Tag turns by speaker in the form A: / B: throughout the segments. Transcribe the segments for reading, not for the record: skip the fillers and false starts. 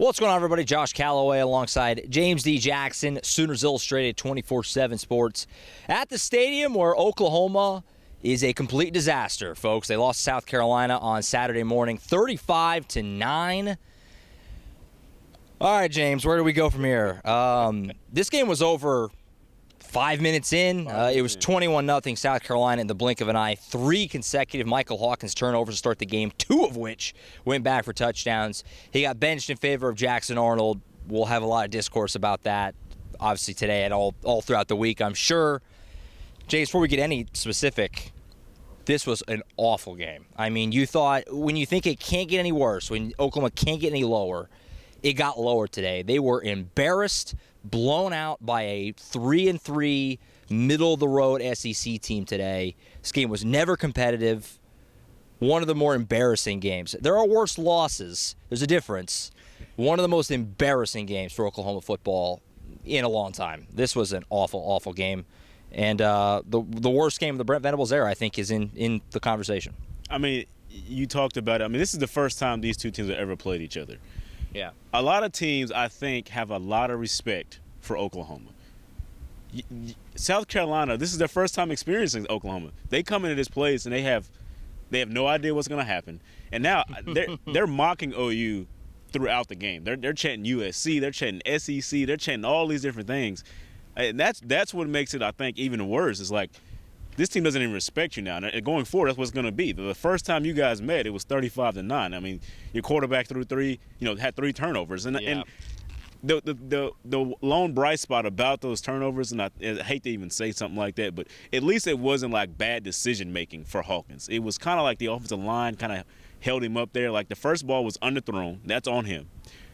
A: What's going on, everybody? Josh Callaway alongside James D. Jackson, Sooners Illustrated 24/7 Sports, at the stadium where Oklahoma is a complete disaster, folks. They lost to South Carolina on Saturday morning, 35-9. All right, James, where do we go from here? This game was over 5 minutes in. It was 21-0 South Carolina in the blink of an eye. 3 consecutive Michael Hawkins turnovers to start the game, 2 of which went back for touchdowns. He got benched in favor of Jackson Arnold. We'll have a lot of discourse about that, obviously, today and all throughout the week, I'm sure. James, before we get any specific, this was an awful game. I mean, you thought, when you think it can't get any worse, when Oklahoma can't get any lower, it got lower today. They were embarrassed, blown out by a 3-3 middle-of-the-road SEC team today. This game was never competitive. One of the more embarrassing games. There are worse losses. There's a difference. One of the most embarrassing games for Oklahoma football in a long time. This was an awful, awful game. And the worst game of the Brent Venables era, I think, is in the conversation.
B: I mean, you talked about it. I mean, this is the first time these two teams have ever played each other.
A: Yeah.
B: A lot of teams, I think, have a lot of respect for Oklahoma. South Carolina, this is their first time experiencing Oklahoma. They come into this place and they have no idea what's going to happen. And now they're mocking OU throughout the game. They're chanting USC, they're chanting SEC, they're chanting all these different things. And that's what makes it, I think, even worse. It's like, this team doesn't even respect you now. And going forward, that's what's going to be. The first time you guys met, it was 35-9. I mean, your quarterback threw had 3 turnovers. And the lone bright spot about those turnovers, and I hate to even say something like that, but at least it wasn't like bad decision making for Hawkins. It was kind of like the offensive line kind of held him up there. Like, the first ball was underthrown. That's on him.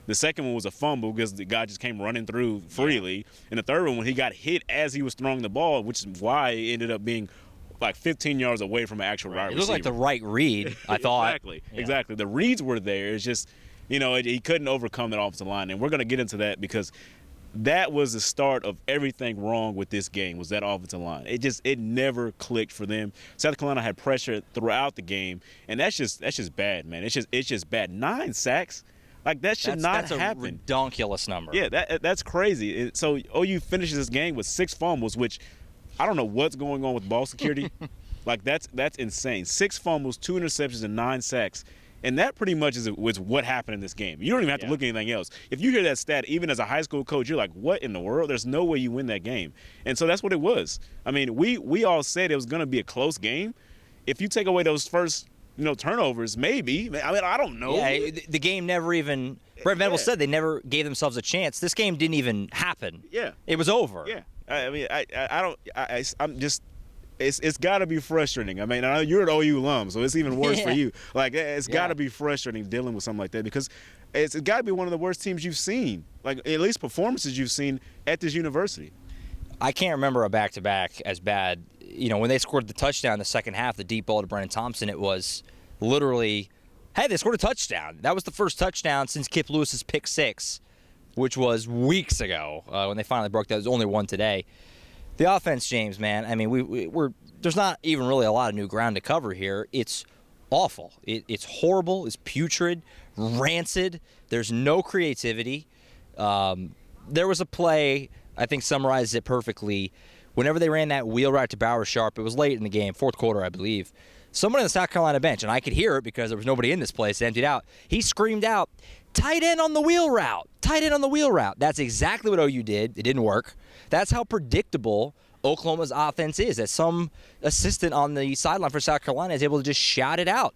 B: The second one was a fumble because the guy just came running through freely. Yeah. And the third one, when he got hit as he was throwing the ball, which is why it ended up being like 15 yards away from an actual wide receiver.
A: It looked like the right read, I thought.
B: Exactly. The reads were there. It's just, he couldn't overcome that offensive line. And we're going to get into that because that was the start of everything wrong with this game, was that offensive line. It never clicked for them. South Carolina had pressure throughout the game, and that's just bad, man. It's just bad. 9 sacks. Like, that should not happen.
A: That's a ridiculous number.
B: Yeah, that's crazy. So OU finishes this game with 6 fumbles, which I don't know what's going on with ball security. Like, that's insane. 6 fumbles, 2 interceptions, and 9 sacks. And that pretty much was what happened in this game. You don't even have to look at anything else. If you hear that stat, even as a high school coach, you're like, what in the world? There's no way you win that game. And so that's what it was. I mean, we all said it was going to be a close game. If you take away those first turnovers, maybe. I mean, I don't know.
A: Yeah, the game never even – Brent Venables said they never gave themselves a chance. This game didn't even happen.
B: Yeah.
A: It was over.
B: Yeah. I mean, I'm just – it's got to be frustrating. I mean, I know you're an OU alum, so it's even worse for you. Like, it's got to be frustrating dealing with something like that because it's got to be one of the worst teams you've seen, like at least performances you've seen at this university.
A: I can't remember a back-to-back as bad. When they scored the touchdown in the second half, the deep ball to Brennan Thompson, it was literally, hey, they scored a touchdown. That was the first touchdown since Kip Lewis's pick 6, which was weeks ago when they finally broke that. There's only one today. The offense, James, man, I mean, we're there's not even really a lot of new ground to cover here. It's awful. It's horrible. It's putrid, rancid. There's no creativity. There was a play, I think summarizes it perfectly. Whenever they ran that wheel route to Bauer Sharp, it was late in the game, fourth quarter, I believe. Someone in the South Carolina bench, and I could hear it because there was nobody in this place, emptied out. He screamed out, tight end on the wheel route, tight end on the wheel route. That's exactly what OU did. It didn't work. That's how predictable Oklahoma's offense is, that some assistant on the sideline for South Carolina is able to just shout it out.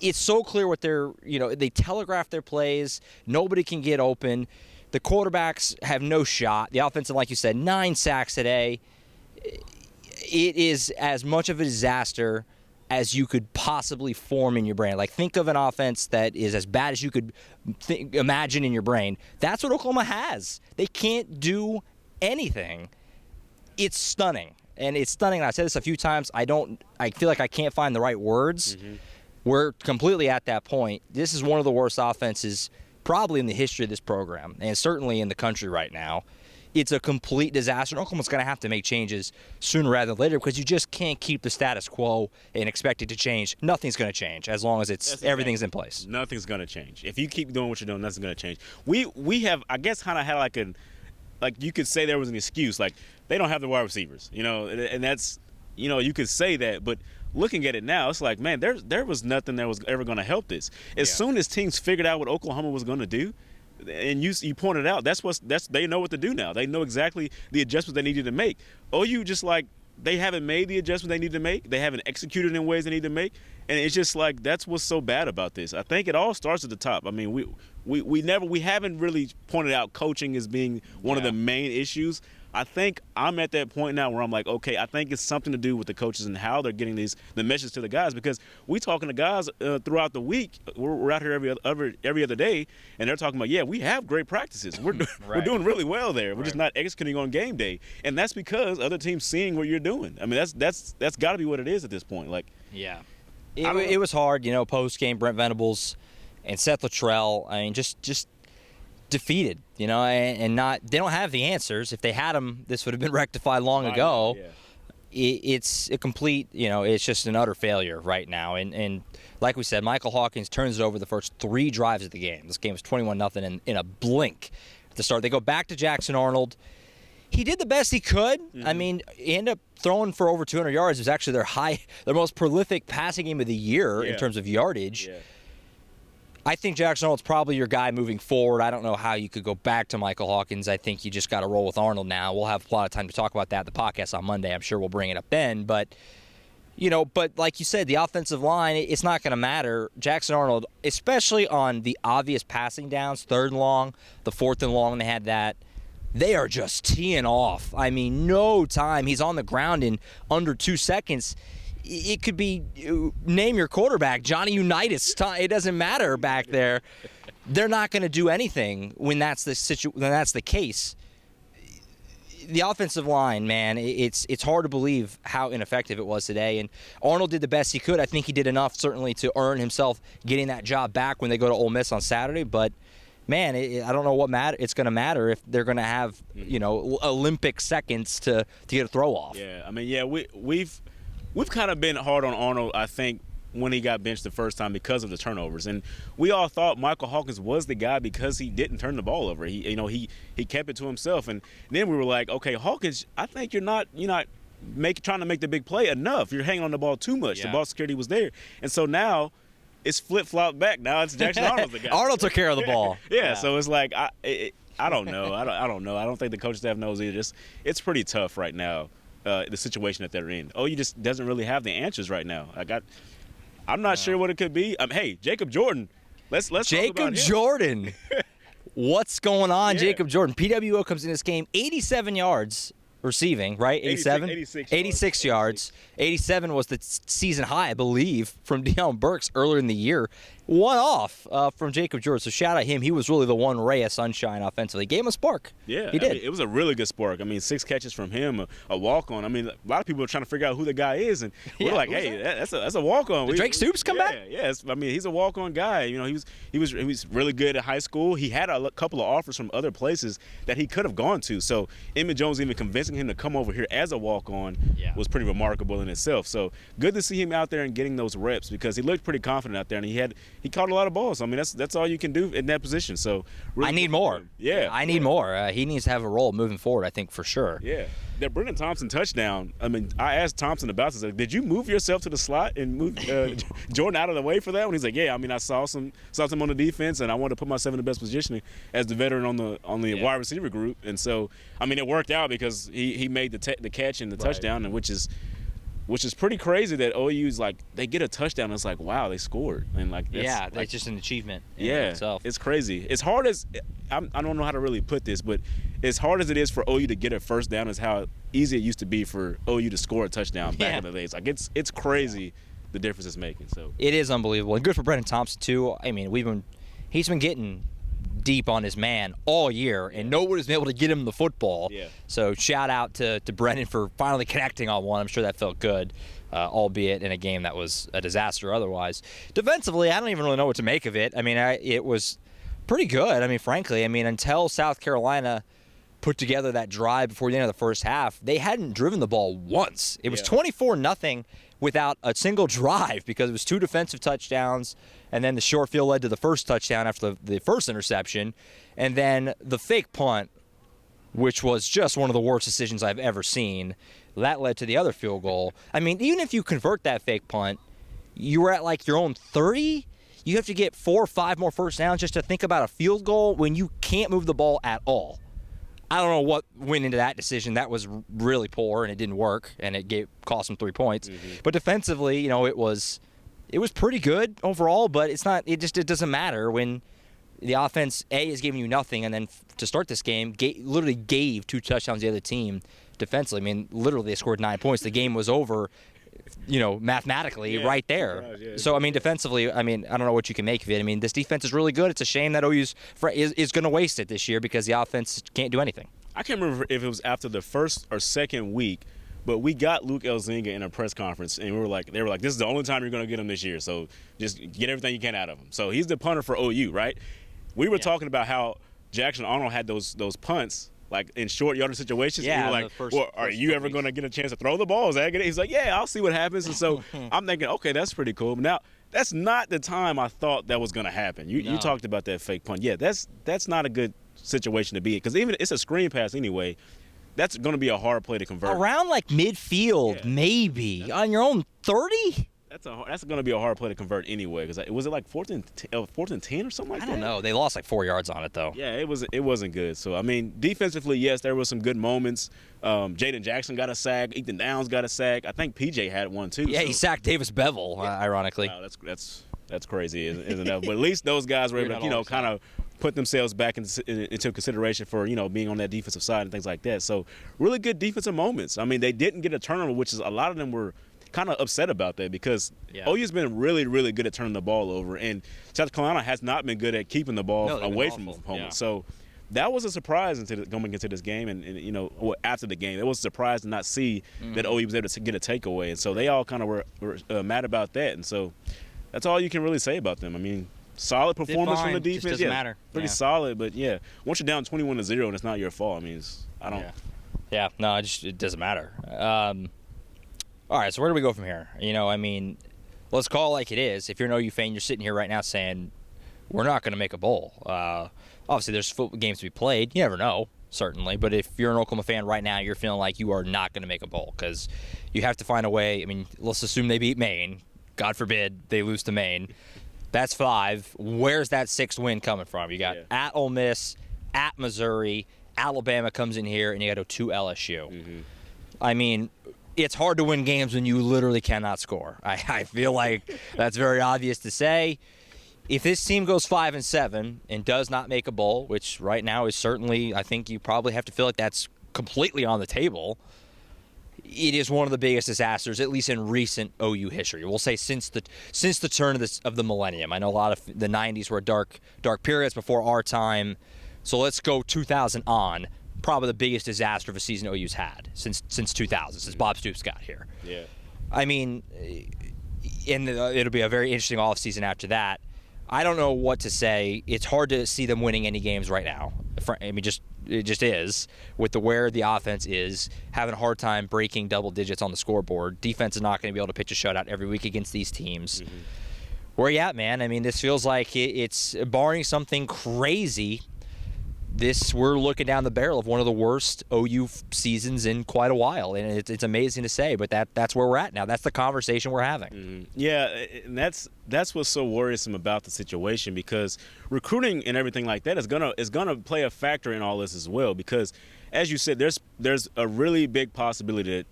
A: It's so clear what they telegraph their plays. Nobody can get open. The quarterbacks have no shot. The offensive, like you said, 9 sacks today. It is as much of a disaster as you could possibly form in your brain. Like, think of an offense that is as bad as you could imagine in your brain. That's what Oklahoma has. They can't do anything. It's stunning. And it's stunning. And I've said this a few times. I feel like I can't find the right words. Mm-hmm. We're completely at that point. This is one of the worst offenses probably in the history of this program, and certainly in the country right now. it's a complete disaster. And Oklahoma's going to have to make changes sooner rather than later because you just can't keep the status quo and expect it to change. Nothing's going to change as long as everything's in place.
B: Nothing's going to change. If you keep doing what you're doing, nothing's going to change. We have, I guess, kind of had like you could say there was an excuse. Like, they don't have the wide receivers, and that's, you could say that, but looking at it now, it's like, man, there was nothing that was ever going to help this. As soon as teams figured out what Oklahoma was going to do, and you pointed out, they know what to do now. They know exactly the adjustments they needed to make. OU just like, they haven't made the adjustments they need to make. They haven't executed in ways they need to make, and it's just like, that's what's so bad about this. I think it all starts at the top. I mean, we haven't really pointed out coaching as being one of the main issues. I think I'm at that point now where I'm like, okay, I think it's something to do with the coaches and how they're getting the message to the guys, because we talking to guys throughout the week. We're out here every other day, and they're talking about, yeah, we have great practices. We're we're doing really well there. We're just not executing on game day, and that's because other teams seeing what you're doing. I mean, that's got to be what it is at this point. Like,
A: it was hard, post game. Brent Venables and Seth Luttrell. I mean, just defeated, and not, they don't have the answers. If they had them, this would have been rectified long ago. It's a complete, it's just an utter failure right now. And like we said, Michael Hawkins turns it over the first 3 drives of the game. This game was 21-0 in a blink to start. They go back to Jackson Arnold. He did the best he could. I mean, he ended up throwing for over 200 yards. It was actually their most prolific passing game of the year in terms of yardage. I think Jackson Arnold's probably your guy moving forward. I don't know how you could go back to Michael Hawkins. I think you just got to roll with Arnold now. We'll have a lot of time to talk about that. The podcast on Monday, I'm sure we'll bring it up then. But, but like you said, the offensive line, it's not going to matter. Jackson Arnold, especially on the obvious passing downs, 3rd and long, the 4th and long, they had that. They are just teeing off. I mean, no time. He's on the ground in under 2 seconds. It could be, name your quarterback, Johnny Unitas. It doesn't matter back there. They're not going to do anything when that's the case. The offensive line, man, it's hard to believe how ineffective it was today. And Arnold did the best he could. I think he did enough, certainly, to earn himself getting that job back when they go to Ole Miss on Saturday. But, man, I don't know what it's going to matter if they're going to have, Olympic seconds to get a throw off.
B: Yeah, I mean, we've kind of been hard on Arnold, I think, when he got benched the first time because of the turnovers. And we all thought Michael Hawkins was the guy because he didn't turn the ball over. He kept it to himself. And then we were like, okay, Hawkins, I think you're not trying to make the big play enough. You're hanging on the ball too much. The ball security was there. And so now it's flip-flop back. Now it's Jackson Arnold the guy.
A: Arnold took care of the ball.
B: Yeah, so it's like, I don't know. I don't know. I don't think the coaching staff knows either. It's pretty tough right now. The situation that they're in. OU just doesn't really have the answers right now. I'm not sure what it could be. Hey, Jacob Jordan. Let's
A: Jacob
B: talk about him.
A: Jordan. What's going on, Jacob Jordan? PWO comes in this game, 87 yards receiving, right? 87? 86 yards. 87 was the season high, I believe, from Deion Burks earlier in the year. One off from Jacob Jordan. So shout out him. He was really the one ray of sunshine offensively. Gave him a spark.
B: Yeah,
A: he did.
B: I mean, it was a really good spark. I mean, 6 catches from him, a walk-on. I mean, a lot of people are trying to figure out who the guy is, and we're like, hey, that's a walk-on.
A: Did Drake Stoops come back?
B: Yeah. I mean, he's a walk-on guy. He was really good at high school. He had a couple of offers from other places that he could have gone to. So Emmett Jones even convincing him to come over here as a walk-on was pretty remarkable in itself. So good to see him out there and getting those reps because he looked pretty confident out there, and he caught a lot of balls. I mean, that's all you can do in that position. So really
A: I need more.
B: Yeah,
A: I need more. He needs to have a role moving forward, I think, for sure.
B: Yeah. That Brendan Thompson touchdown, I mean, I asked Thompson about this. Like, did you move yourself to the slot and move Jordan out of the way for that one? He's like, yeah, I mean, I saw some on the defense, and I wanted to put myself in the best position as the veteran on the wide receiver group. And so, I mean, it worked out because he made the catch and the touchdown, and which is pretty crazy that OU's like they get a touchdown and it's like, wow, they scored. And like
A: that's just an achievement in itself.
B: It's crazy. As hard as I don't know how to really put this, but as hard as it is for OU to get a first down is how easy it used to be for OU to score a touchdown back in the days. Like it's crazy the difference it's making. So
A: it is unbelievable. And good for Brendan Thompson too. I mean, he's been getting deep on his man all year, and nobody's been able to get him the football.
B: Yeah.
A: So shout out to Brendan for finally connecting on one. I'm sure that felt good, albeit in a game that was a disaster otherwise. Defensively, I don't even really know what to make of it. I mean, it was pretty good. I mean, frankly, until South Carolina put together that drive before the end of the first half, they hadn't driven the ball once. It was 24-0 without a single drive because it was 2 defensive touchdowns, and then the short field led to the first touchdown after the first interception, and then the fake punt, which was just one of the worst decisions I've ever seen. That led to the other field goal. I mean, even if you convert that fake punt, you were at like your own 30. You have to get 4 or 5 more first downs just to think about a field goal when you can't move the ball at all. I don't know what went into that decision. That was really poor, and it didn't work, and it cost them 3 points. But defensively, it was pretty good overall. But it's not. It doesn't matter when the offense is giving you nothing, and then to start this game, literally gave 2 touchdowns to the other team defensively. I mean, literally they scored 9 points. The game was over. Mathematically, right there. So, I mean, defensively, I don't know what you can make of it. I mean, this defense is really good. It's a shame that OU is going to waste it this year because the offense can't do anything.
B: I can't remember if it was after the first or second week, but we got Luke Elzinga in a press conference, and they were like, this is the only time you're going to get him this year, so just get everything you can out of him. So he's the punter for OU, right? We were talking about how Jackson Arnold had those punts, like in short yardage situations.
A: Yeah,
B: and we were like, are you ever going to get a chance to throw the ball? Is that good? He's like, yeah, I'll see what happens. And so I'm thinking, okay, that's pretty cool. But now, that's not the time I thought that was going to happen. You talked about that fake punt. Yeah, that's not a good situation to be in because even it's a screen pass anyway. That's going to be a hard play to convert.
A: Around like midfield, maybe. On your own 30?
B: That's going to be a hard play to convert anyway. Because was it like 4th and 10 or something like that?
A: I don't know. They lost like 4 yards on it though.
B: Yeah, it wasn't good. So I mean, defensively, yes, there were some good moments. Jaden Jackson got a sack. Ethan Downs got a sack. I think PJ had one too.
A: Yeah, he sacked Davis Bevel. Ironically.
B: Wow, that's crazy, isn't it? But at least those guys were able to kind of put themselves back into consideration for being on that defensive side and things like that. So really good defensive moments. I mean, they didn't get a turnover, which is a lot of them were kind of upset about that because OU's been really, really good at turning the ball over, and South Carolina has not been good at keeping the ball away from home. Yeah. So that was a surprise going into this game, and after the game, it was a surprise to not see that OU was able to get a takeaway, and so they all kind of were mad about that, and so that's all you can really say about them. I mean, solid performance from the defense.
A: Just doesn't matter.
B: Pretty solid, but once you're down 21-0 and it's not your fault, I mean, I don't.
A: Yeah, no, it doesn't matter. All right, so where do we go from here? Let's call it like it is. If you're an OU fan, you're sitting here right now saying, we're not going to make a bowl. Obviously, there's games to be played. You never know, certainly. But if you're an Oklahoma fan right now, you're feeling like you are not going to make a bowl because you have to find a way. I mean, let's assume they beat Maine. God forbid they lose to Maine. That's 5. Where's that 6th win coming from? You got at Ole Miss, at Missouri, Alabama comes in here, and you got to LSU. Mm-hmm. I mean, it's hard to win games when you literally cannot score. I feel like that's very obvious to say. If this team goes 5-7 and does not make a bowl, which right now is certainly, I think you probably have to feel like that's completely on the table, it is one of the biggest disasters, at least in recent OU history. We'll say since the turn of the millennium. I know a lot of the 90s were dark periods before our time. So let's go 2000 on. Probably the biggest disaster of a season OU's had since 2000, since Bob Stoops got here.
B: Yeah.
A: I mean, and it'll be a very interesting offseason after that. I don't know what to say. It's hard to see them winning any games right now. I mean, it just is with where the offense is, having a hard time breaking double digits on the scoreboard. Defense is not going to be able to pitch a shutout every week against these teams. Mm-hmm. Where you at, man? I mean, this feels like it's barring something crazy. We're looking down the barrel of one of the worst OU seasons in quite a while, and it's amazing to say, but that's where we're at now. That's the conversation we're having.
B: Mm-hmm. Yeah, and that's what's so worrisome about the situation because recruiting and everything like that is gonna play a factor in all this as well. Because, as you said, there's a really big possibility that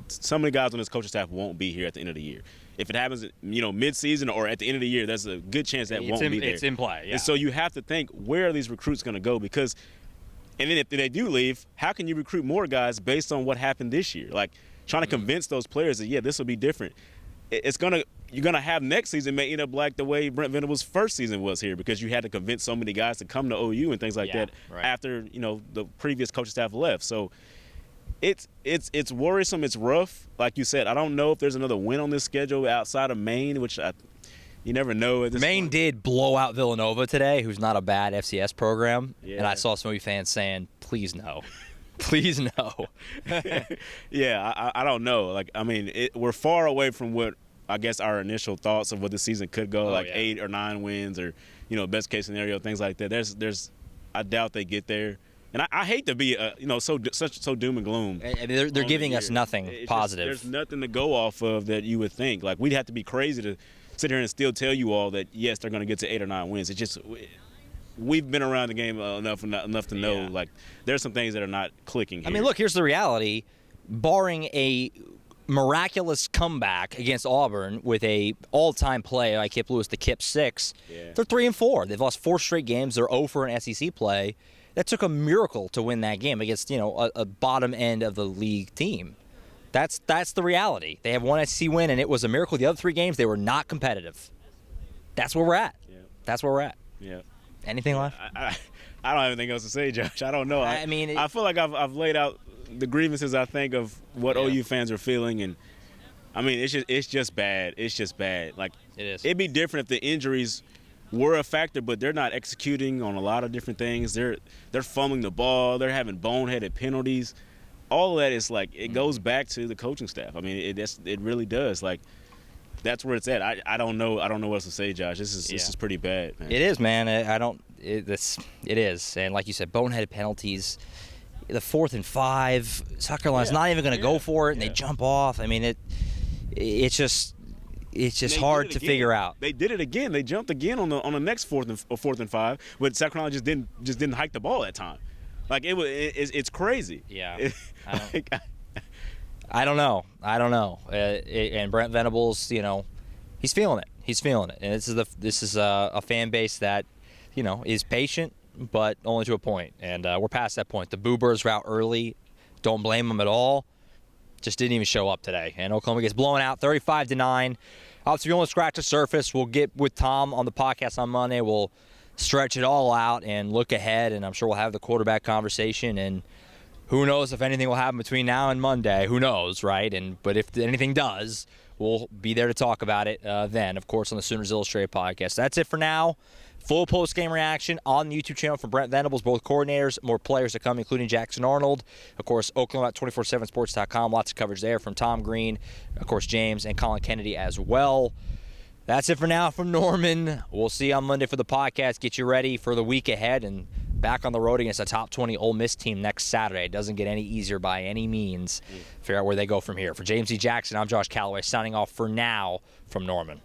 B: some of the guys on this coaching staff won't be here at the end of the year. If it happens, mid-season or at the end of the year, there's a good chance that won't be there.
A: It's in play, yeah.
B: And so you have to think, where are these recruits going to go? Because, and then if they do leave, how can you recruit more guys based on what happened this year? Like, trying to convince those players that, this will be different. You're going to have next season may end up like the way Brent Venables' first season was here because you had to convince so many guys to come to OU and things like that after, the previous coaching staff left. So, It's worrisome. It's rough. Like you said, I don't know if there's another win on this schedule outside of Maine, which You never know at this
A: Maine
B: point.
A: did blow out Villanova today, who's not a bad FCS program.
B: Yeah.
A: And I saw some of you fans saying, please no. Please no.
B: Yeah, I don't know. Like, I mean, we're far away from what I guess our initial thoughts of what the season could go, 8 or 9 wins, or best case scenario, things like that. I doubt they get there, and I hate to be so doom and gloom.
A: And they're giving us nothing positive.
B: There's nothing to go off of that you would think. Like, we'd have to be crazy to sit here and still tell you all that yes, they're going to get to 8 or 9 wins. It's just we've been around the game enough to know like there's some things that are not clicking here.
A: I mean, look, here's the reality. Barring a miraculous comeback against Auburn with a all-time play like Kip Lewis, the Kip 6, they're 3-4. They've lost 4 straight games. They're 0 for an SEC play. That took a miracle to win that game against a bottom end of the league team. That's the reality. They have one SEC win, and it was a miracle. The other 3 games, they were not competitive. That's where we're at.
B: Yeah.
A: That's where we're at.
B: Yeah.
A: Anything left?
B: I don't have anything else to say, Josh. I don't know.
A: I mean,
B: I feel like I've laid out the grievances I think of what OU fans are feeling, and I mean it's just bad. It's just bad. Like,
A: it is.
B: It'd be different if the injuries were a factor, but they're not executing on a lot of different things. They're fumbling the ball. They're having boneheaded penalties. All of that is like it goes back to the coaching staff. I mean, it really does. Like, that's where it's at. I don't know what else to say, Josh. This is pretty bad, man.
A: It is, man. It is, and like you said, boneheaded penalties. The 4th and 5, South Carolina's not even going to go for it, and they jump off. I mean, it's just hard to figure out.
B: They did it again. They jumped again on the next 4th and 5, but South Carolina just didn't hike the ball that time. Like, it's crazy.
A: Yeah. I don't know. And Brent Venables, he's feeling it. And this is a fan base that, is patient, but only to a point. And we're past that point. The Boo Birds were out early. Don't blame them at all. Just didn't even show up today. And Oklahoma gets blown out 35-9. Obviously, if you want to scratch the surface, we'll get with Tom on the podcast on Monday. We'll stretch it all out and look ahead, and I'm sure we'll have the quarterback conversation. And who knows if anything will happen between now and Monday. Who knows, right? But if anything does, we'll be there to talk about it then, of course, on the Sooners Illustrated podcast. That's it for now. Full post-game reaction on the YouTube channel from Brent Venables, both coordinators, more players to come, including Jackson Arnold. Of course, Oklahoma247sports.com, lots of coverage there from Tom Green, of course, James, and Colin Kennedy as well. That's it for now from Norman. We'll see you on Monday for the podcast. Get you ready for the week ahead and back on the road against a top 20 Ole Miss team next Saturday. It doesn't get any easier by any means. Figure out where they go from here. For James E. Jackson, I'm Josh Callaway, signing off for now from Norman.